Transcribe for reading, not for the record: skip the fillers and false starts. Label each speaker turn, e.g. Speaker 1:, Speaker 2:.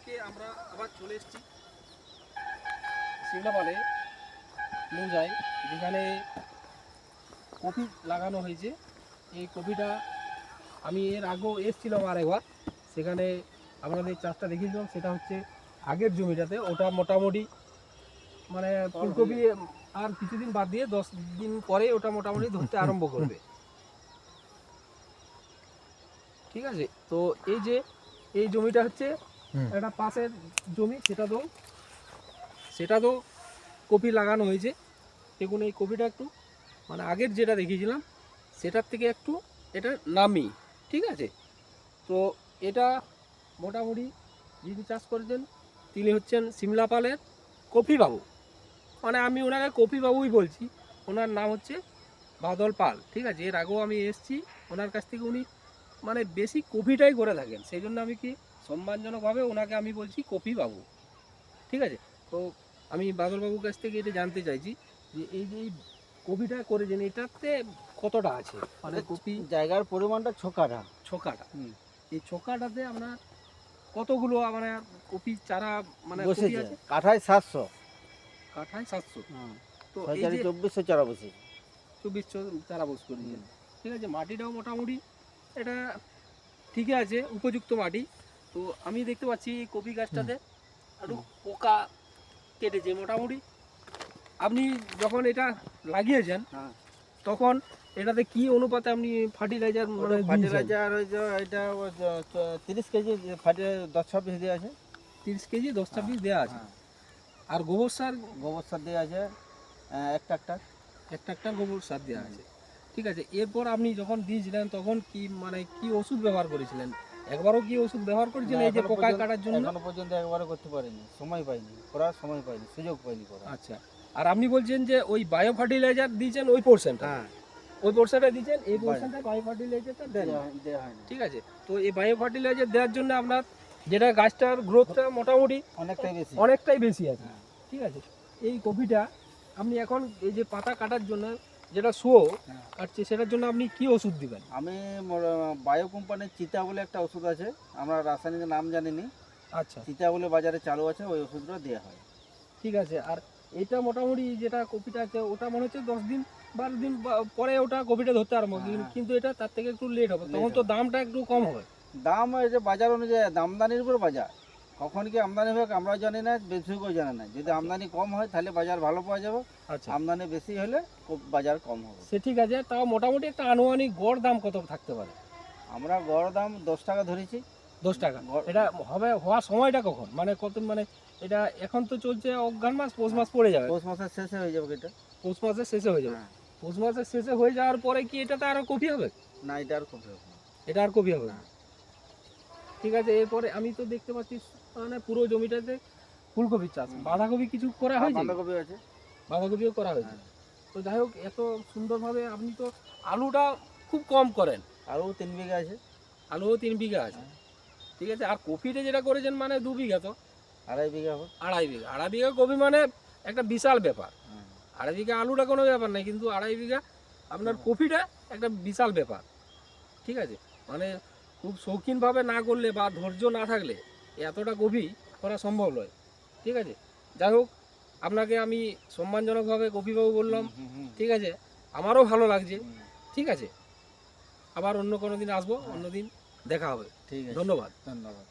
Speaker 1: আজকে আমরা আবার চলে এসেছি সিমলাপালে মৌজায়, যেখানে কপি লাগানো হয়েছে। এই কপিটা আমি এর আগেও এসেছিলাম আরেকবার, সেখানে আপনাদের চাষটা দেখিয়েছিলাম। সেটা হচ্ছে আগের জমিটাতে, ওটা মোটামুটি মানে ফুলকপি আর কিছুদিন বাদ দিয়ে 10 দিন পরে ওটা মোটামুটি ধরতে আরম্ভ করবে। ঠিক আছে, তো এই যে এই জমিটা হচ্ছে একটা পাশের জমি, সেটা তো কপি লাগানো হয়েছে। দেখুন এই কপিটা একটু মানে আগের যেটা দেখিয়েছিলাম সেটার থেকে একটু এটা নামি। ঠিক আছে, তো এটা মোটামুটি যিনি চাষ করেছেন তিনি হচ্ছেন সিমলাপালের কপি বাবু, মানে আমি ওনাকে কপি বাবুই বলছি। ওনার নাম হচ্ছে বাদল পাল। ঠিক আছে, এর আগেও আমি এসেছি ওনার কাছ থেকে, উনি মানে বেশি কপিটাই করে থাকেন, সেই জন্য আমি কি সম্মানজনকভাবে ওনাকে আমি বলছি কপি বাবু। ঠিক আছে, তো আমি বাদল বাবুর কাছ থেকে এটা জানতে চাইছি যে এই যে এই কপিটা করেছেন এটাতে কতটা আছে, মানে কপি
Speaker 2: জায়গার পরিমাণটা 6 কাঠা।
Speaker 1: ছকাটা, এই ছকাটাতে আপনার কতগুলো মানে কপি চারা মানে কপি
Speaker 2: বসেছে
Speaker 1: আছে?
Speaker 2: কাঠায় 700।
Speaker 1: কাঠায় 700। তো এই
Speaker 2: সরকারি
Speaker 1: যে
Speaker 2: 2400 চারা বসেছে।
Speaker 1: 2400 চারা বস করেছেন। ঠিক আছে, মাটিটাও মোটামুটি এটা ঠিকই আছে, উপযুক্ত মাটি। তো আমি দেখতে পাচ্ছি এই কপি গাছটাতে একটু পোকা কেটেছে মোটামুটি। আপনি যখন এটা লাগিয়েছেন তখন এটাতে কি অনুপাতে আপনি ফার্টিলাইজার মানে দিয়েছেন?
Speaker 2: ফার্টিলাইজার ওই যে এটা 30 কেজি ফার্টিলাইজার 10-26 দেওয়া আছে।
Speaker 1: 30 কেজি 10-26 দেওয়া আছে। আর গোবর সার
Speaker 2: গোবর সার দেওয়া আছে একটা
Speaker 1: একটা গোবর সার দেওয়া আছে। ঠিক আছে, এরপর আপনি যখন দিয়েছিলেন তখন কি মানে কি ওষুধ ব্যবহার করেছিলেন? একবারও কি ওষুধ ব্যবহার করেছিলেন এই যে পোকা কাটার জন্য?
Speaker 2: এখনো পর্যন্ত একবারও করতে পারিনি, সময় পাইনি, করার সময় পাইনি, সুযোগ পাইনি করা।
Speaker 1: আচ্ছা, আর আপনি বলছেন যে ওই বায়ো ফার্টিলাইজার দিয়েছেন ওই পোর্শনটা, ওই পোর্শনটা দিয়েছেন, এই পোর্শনটা বায়ো ফার্টিলাইজারটা দেন।
Speaker 2: দেওয়া হয় না।
Speaker 1: ঠিক আছে, তো এই বায়ো ফার্টিলাইজার দেওয়ার জন্য আপনার যেটা গাছটার গ্রোথটা মোটামুটি অনেকটাই বেশি আছে। ঠিক আছে, এই কপিটা আপনি এখন এই যে পাতা কাটার জন্য যেটা শুয়ো কাটছে সেটার জন্য আপনি কি ওষুধ দিবেন?
Speaker 2: আমি বায়ো কোম্পানির চিতা বলে একটা ওষুধ আছে, আমরা রাসায়নিক নাম জানিনি।
Speaker 1: আচ্ছা,
Speaker 2: চিতা বলে বাজারে চালু আছে, ওই ওষুধটা দেওয়া হয়।
Speaker 1: ঠিক আছে, আর এটা মোটামুটি যেটা কপিটা আছে ওটা মনে হচ্ছে 10 দিন 12 দিন পরে ওটা কপিটা ধরতে আরম্ভ হবে, কিন্তু এটা তার থেকে একটু লেট হবে, তখন তো দামটা একটু কম হবে।
Speaker 2: দাম এই যে বাজার অনুযায়ী, আমদানির উপর বাজার, কখন কি আমদানি হবে আমরাও জানি না, বেশিও জানে না। যদি আমদানি কম হয় তাহলে বাজার ভালো পাওয়া যাবে,
Speaker 1: আচ্ছা,
Speaker 2: আমদানি বেশি হলে বাজার কম হবে।
Speaker 1: সে ঠিক আছে, তাও মোটামুটি একটা আনুমানিক গড় দাম কত থাকতে পারে?
Speaker 2: আমরা গড় দাম 10 টাকা ধরেছি।
Speaker 1: 10 টাকা। এটা হবে হওয়ার সময়টা কখন, মানে কত, মানে এটা এখন তো চলছে অঘ্রাণ মাস, পৌষ মাস পড়ে যাবে,
Speaker 2: পৌষ মাসের শেষে হয়ে যাবে এটা।
Speaker 1: পৌষ মাসের শেষে হয়ে যাবে। পৌষ মাসের শেষে হয়ে যাওয়ার পরে কি এটাতে আরো কপি হবে?
Speaker 2: না, এটা আর কমবে না।
Speaker 1: এটা আর কপি হবে না। ঠিক আছে, এরপরে আমি তো দেখতে পাচ্ছি মানে পুরো জমিটাতে ফুলকপির চাষ, বাঁধাকপি কিছু করা হয়েছে?
Speaker 2: বাঁধাকপি আছে,
Speaker 1: বাঁধাকপিও করা হয়েছে। তো যাই হোক, এত সুন্দরভাবে আপনি তো আলুটা খুব কম করেন।
Speaker 2: আরও 3 বিঘা আছে।
Speaker 1: আলুও 3 বিঘা আছে। ঠিক আছে, আর কপিতে যেটা করেছেন মানে 2 বিঘা, তো
Speaker 2: 2.5 বিঘা হবে।
Speaker 1: 2.5 বিঘা। 2.5 বিঘা কপি মানে একটা বিশাল ব্যাপার। 2.5 বিঘা আলুটা কোনো ব্যাপার নাই, কিন্তু 2.5 বিঘা আপনার কপিটা একটা বিশাল ব্যাপার। ঠিক আছে, মানে খুব শৌখিনভাবে না করলে বা ধৈর্য না থাকলে এতটা কপি করা সম্ভব নয়। ঠিক আছে, যাই হোক, আপনাকে আমি সম্মানজনকভাবে কপিবাবু বললাম। ঠিক আছে, আমারও ভালো লাগছে। ঠিক আছে, আবার অন্য কোনো দিন আসবো, অন্য দিন দেখা হবে।
Speaker 2: ঠিক আছে,
Speaker 1: ধন্যবাদ।
Speaker 2: ধন্যবাদ।